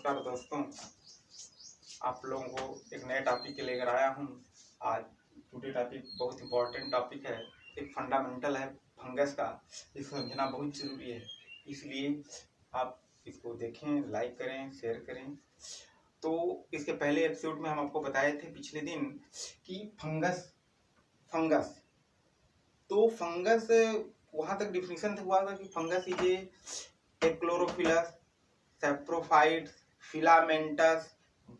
नमस्कार दोस्तों, आप लोगों को एक नए टॉपिक के लेकर आया हूँ। आज टुडे टॉपिक बहुत इम्पोर्टेंट टॉपिक है, एक फंडामेंटल है फंगस का, इसको समझना बहुत ज़रूरी है। इसलिए आप इसको देखें, लाइक करें, शेयर करें। तो इसके पहले एपिसोड में हम आपको बताए थे पिछले दिन कि फंगस तो फंगस वहाँ तक डिफिनीशन हुआ था कि fungus is a chlorophyllous, saprophytes, filamentous,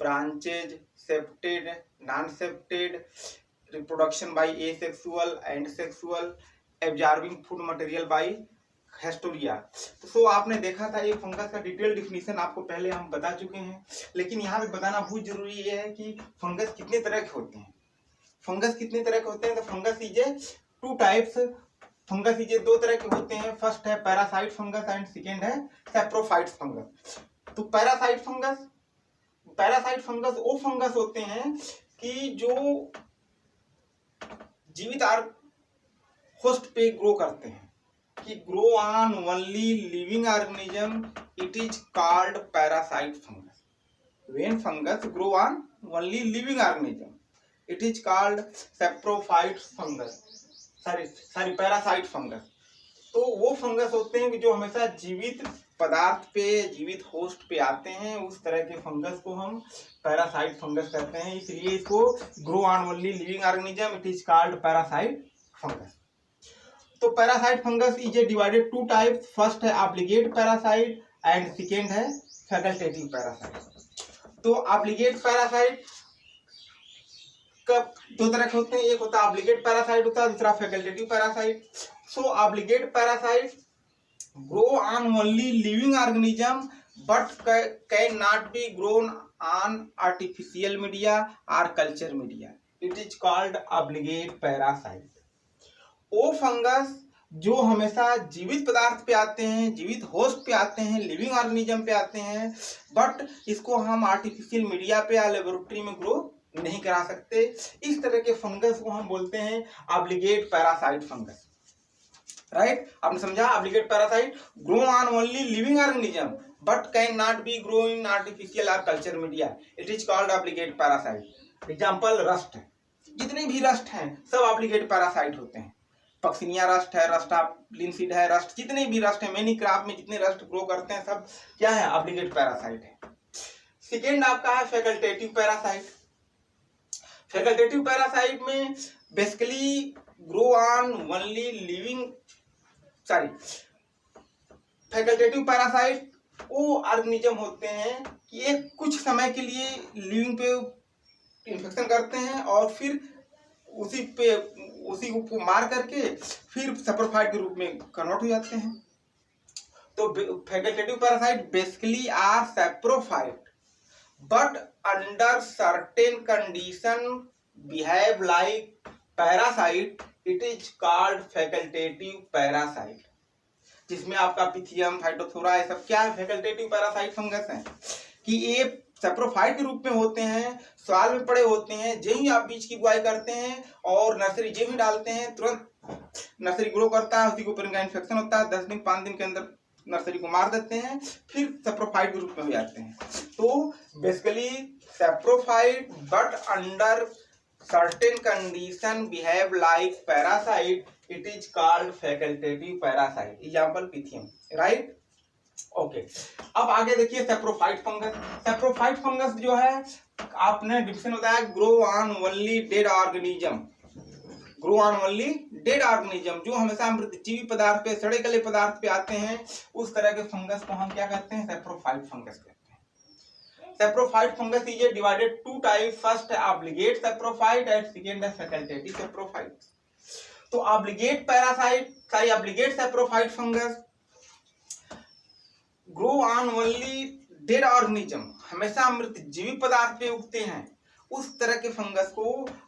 branches, septate, non septate, reproduction by asexual and sexual, absorbing food material by haustoria. तो आपने देखा था ये फंगस का डिटेल डिफिनीशन आपको पहले हम बता चुके हैं, लेकिन यहाँ पे बताना बहुत जरूरी है कि फंगस कितने तरह के होते हैं। तो fungus is A two types. Fungus is दो तरह के होते हैं। फर्स्ट है पैरासाइट फंगस एंड सेकेंड है सैप्रोफाइट फंगस। तो पैरासाइट फंगस वो फंगस होते हैं कि जो जीवित होस्ट पे ग्रो करते हैं, कि grow on only living organism, it is called parasite fungus. When fungus grow on only living organism, it is called saprophyte fungus, parasite fungus. तो वो फंगस होते हैं कि जो हमेशा जीवित पदार्थ पे, जीवित होस्ट पे आते हैं। उस तरह के फंगस को हम पैरासाइट फंगस कहते हैं। इसलिए इसको grow on only living organism, it is called parasite fungus. तो parasite fungus is a divided two types. First है ऑब्लिगेट पैरासाइट एंड सेकेंड है फैकल्टेटिव पैरासाइट। तो ऑब्लिगेट पैरासाइट कब दो तरह के होते हैं, एक होता है ऑब्लिगेट पैरासाइट होता है, दूसरा facultative parasite. So obligate parasite grow on only living organism but can not be grown on artificial media और culture media, it is called obligate parasite. वो फंगस जो हमेशा जीवित पदार्थ पे आते हैं, जीवित होस्ट पे आते हैं, लिविंग ऑर्गेनिज्म पे आते हैं, बट इसको हम आर्टिफिशियल मीडिया पे या लेबोरेटरी में ग्रो नहीं करा सकते। इस तरह के फंगस को हम बोलते हैं ऑब्लिगेट पैरासाइट फंगस। राइट, आपने समझा? Obligate parasite grow on only living organism but can not be grow in artificial और culture media, it is called obligate parasite. Example rust है, जितने भी रस्ट हैं सब ऑब्लिगेट पैरासाइट होते हैं। पक्सिनिया रस्ट है, रस्ट ऑफ लिनसीड है, रस्ट जितने भी रस्ट है, मैनी क्रॉप में जितने रस्ट ग्रो करते हैं सब क्या है? ऑब्लिगेट पैरासाइट है। सेकेंड आपका है फैकल्टेटिव पैरासाइट। फैकल्टेटिव पैरासाइट में basically grow on only living facultative parasite वो ऑर्गेनिज्म होते हैं कि एक कुछ समय के लिए लिविंग पे इन्फेक्शन करते हैं और फिर उसी को मार करके फिर सैप्रोफाइट के रूप में कन्वर्ट हो जाते हैं। तो facultative parasite basically are saprophyte but under certain condition behave like parasite, it is called facultative parasite। जिसमें आपका पिथियम, फाइटोथोरा ये सब क्या है? फैकल्टेटिव पैरासाइट फंगस है कि ये सैप्रोफाइट के रूप में होते हैं, सॉइल में पड़े होते हैं। जो ही आप बीज की बुआई करते हैं और नर्सरी जो ही डालते हैं, तुरंत नर्सरी ग्रो करता है, उसी के ऊपर इनका इन्फेक्शन होता है, 10 दिन 5 दिन के अंदर नर्सरी को मार देते हैं, फिर सैप्रोफाइट के रूप में हो जाते हैं। तो basically saprophyte but under certain condition behave like parasite, it is called facultative parasite. Example pythium. Right, okay. अब आगे देखिए सैप्रोफाइट फंगस। सैप्रोफाइट फंगस जो है आपने डिफिनेशन बताया, grow on only dead organism. Grow on only dead organism जो हमेशा मृतजीवी पदार्थ पे, सड़े गले पदार्थ पे आते हैं, उस तरह के फंगस को हम क्या कहते हैं? सैप्रोफाइट फंगस कहते हैं। Saprophyte fungus is divided to type. First है ऑब्लिगेट सैप्रोफाइट एंड सेकेंड है फैकल्टेटिव सैप्रोफाइट। तो obligate saprophyte fungus grow on only dead organism, हमेशा मृतजीवी पदार्थ पे उगते हैं। उस तरह के फंगस को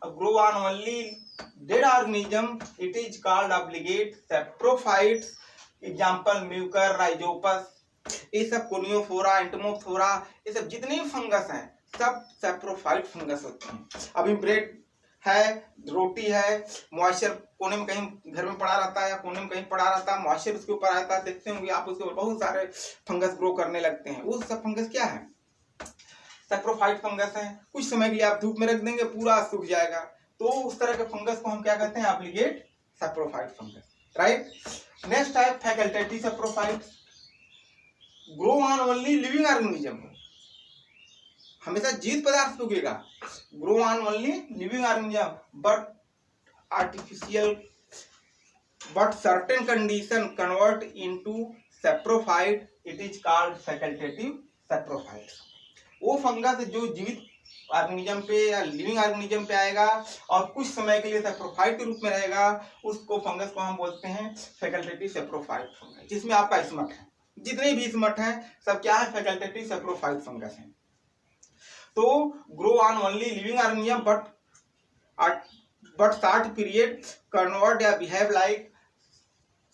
grow on only dead organism, it is called obligate saprophyte. Example Mucor, Rhizopus, ये सब कोनियोफोरा, एंटोमोफोरा, ये सब जितने भी फंगस हैं सब सैप्रोफाइट फंगस होते हैं। अभी ब्रेड है, रोटी है, मॉइस्चर कोने में कहीं घर में पड़ा रहता है या कोने में कहीं पड़ा रहता है, मॉइस्चर उसके ऊपर आता है, देखते होंगे आप, उसके ऊपर बहुत सारे फंगस ग्रो करने लगते हैं। वो सब फंगस क्या है? सैप्रोफाइट फंगस है, कुछ समय के लिए आप धूप में रख देंगे पूरा सूख जाएगा, तो उस तरह के फंगस को हम क्या कहते हैं, obligate saprophyte fungus, right. Next है facultative saprophyte, grow on only living organism, हमेशा जीवित पदार्थ सूखेगा, grow on only living organism but artificial but certain condition convert into saprophyte, it is called facultative saprophyte। वो फंगस जो जीवित organism पे या लिविंग ऑर्गेनिज्म पे आएगा और कुछ समय के लिए सैप्रोफाइट के रूप में रहेगा, उसको फंगस को हम बोलते हैं फैकल्टेटिव सैप्रोफाइट फंगस, जिसमें आपका स्मट है, जितने भी स्मट हैं सब क्या है, फैकल्टेटिव सैप्रोफाइट फंगस है। तो grow on only living organism but short period convert या behave like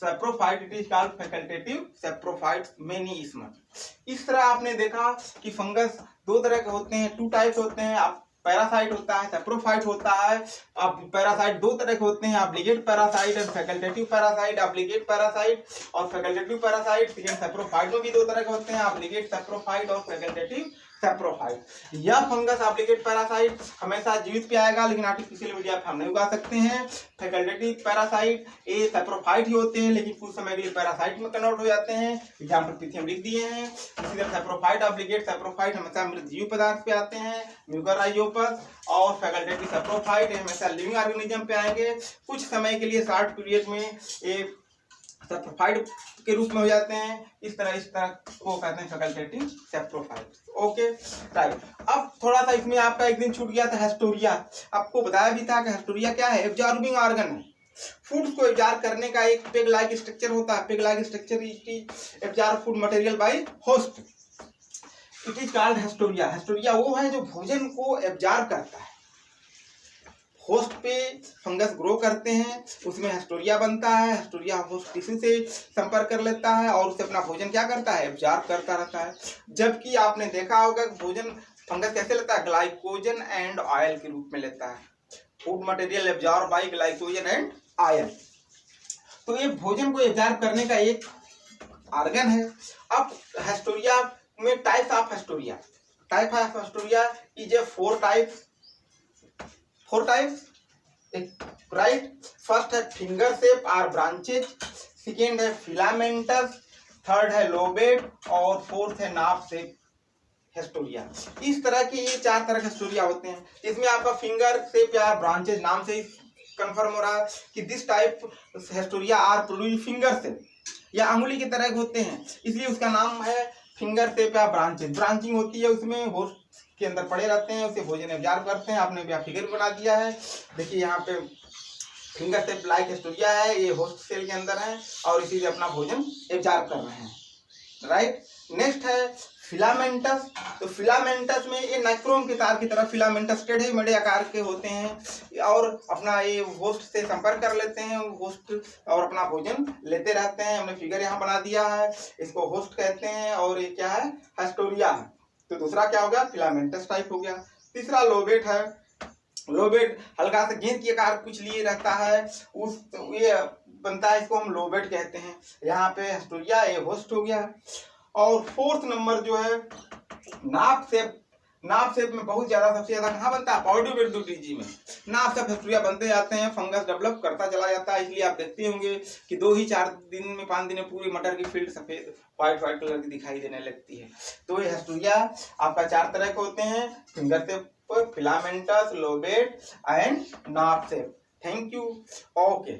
saprophyte, it is called facultative saprophyte many smut. इस तरह आपने देखा कि फंगस दो तरह के होते हैं, टू टाइप्स होते हैं, आप पैरासाइट होता है, सैप्रोफाइट होता है। अब पैरासाइट दो तरह के होते हैं, ऑब्लिगेट पैरासाइट और फैकल्टेटिव पैरासाइट। ऑब्लिगेट पैरासाइट और फैकल्टेटिव पैरासाइट सेकेंड सैप्रोफाइट में भी दो तरह के होते हैं, ऑब्लिगेट सैप्रोफाइट और फैकल्टेटिव सैप्रोफाइट। यह फंगस ऑब्लिगेट पैरासाइट हमेशा जीवित पे आएगा, लेकिन आर्टिफिशियल मीडिया पे हम नहीं उगा सकते हैं। फैकल्टेटिव पैरासाइट ये सैप्रोफाइट ही होते हैं, लेकिन कुछ समय के लिए पैरासाइट में कन्वर्ट हो जाते हैं। एग्जाम्पल पीछे हम लिख दिए हैं। इसी तरह सैप्रोफाइट ऑब्लिगेट सैप्रोफाइट हमेशा मृतजीवी पदार्थ पे आते हैं, म्यूकरराइजोपस, और फैकल्टेटिव सैप्रोफाइट हमेशा लिविंग ऑर्गेनिज्म पे आएंगे, कुछ समय के लिए शॉर्ट पीरियड में ये सैप्रोफाइट के रूप में हो जाते हैं। इस तरह को कहते हैं फैकल्टेटिव सैप्रोफाइट। Okay right. अब थोड़ा सा इसमें आपका एक दिन छूट गया था हेस्टोरिया। आपको बताया भी था कि हेस्टोरिया क्या है, एब्जॉर्बिंग ऑर्गन है, फूड को एब्जॉर्ब करने का एक पेग लाइक स्ट्रक्चर होता है। Peg like structure absorb food material by host, it is called haustoria. Haustoria वो है जो भोजन को एब्जॉर्ब करता है, होस्ट पे फंगस ग्रो करते हैं, उसमें हेस्टोरिया बनता है। हेस्टोरिया होस्ट टिश्यू से संपर्क कर लेता है और उससे अपना भोजन क्या करता है, एब्जॉर्ब करता रहता है। जबकि आपने देखा होगा कि भोजन फंगस कैसे लेता है, ग्लाइकोजन एंड ऑयल के रूप में लेता है। Food material absorb by glycogen and oil, तो ये भोजन को एब्जॉर्ब करने का एक ऑर्गन है। अब हेस्टोरिया में types of haustoria, type of haustoria is a four types, right. First है फिंगर शेप और ब्रांचेज, सेकेंड है फिलामेंटस, थर्ड है लोबेट और फोर्थ है नॉब शेप हेस्टोरिया। इस तरह के ये चार तरह के हेस्टोरिया होते हैं। इसमें आपका फिंगर शेप या ब्रांचेज नाम से ही कंफर्म हो रहा है कि this type haustoria are produce finger shape, या अंगुली की तरह होते हैं, इसलिए उसका नाम है फिंगर शेप या ब्रांचेज। ब्रांचिंग होती है, उसमें होस्ट के अंदर पड़े रहते हैं, उसे भोजन एब्जॉर्ब करते हैं। आपने भी फिगर बना दिया है, देखिए यहाँ पे फिंगर शेप लाइक हेस्टोरिया है, ये होस्ट सेल के अंदर है और इसी से अपना भोजन एब्जॉर्ब कर रहे हैं, राइट। नेक्स्ट है फिलामेंटस। तो फिलामेंटस में ये नाइक्रोम के तार की तरह फिलामेंटस टेढ़े मेढ़े आकार के होते हैं और अपना ये होस्ट से संपर्क कर लेते हैं, होस्ट और अपना भोजन लेते रहते हैं। हमने फिगर यहाँ बना दिया है, इसको होस्ट कहते हैं और ये क्या है, हेस्टोरिया है। तो दूसरा क्या हो गया, फिलामेंटस टाइप हो गया। तीसरा लोबेट है। लोबेट हल्का सा गेंद की आकार कुछ लिए रहता है, उस ये बनता है, इसको हम लोबेट कहते हैं। यहाँ पे हेस्टोरिया ये होस्ट हो गया। और फोर्थ नंबर जो है नाप शेप। नाप शेप में बहुत ज्यादा, सबसे ज्यादा कहाँ बनता है, पॉडियोवेक्टोटीजी में नाप शेप हेस्टोरिया बनते जाते हैं, फंगस डेवलप करता चला जाता है। इसलिए आप देखते होंगे कि 2 ही 4 दिन में 5 दिन में पूरी मटर की फील्ड सफेद व्हाइट कलर की दिखाई देने लगती है। तो ये हेस्टोरिया आपका 4 तरह के होते हैं, finger shape, filamentous, Lobate and नाप शेप। Thank you. ओके।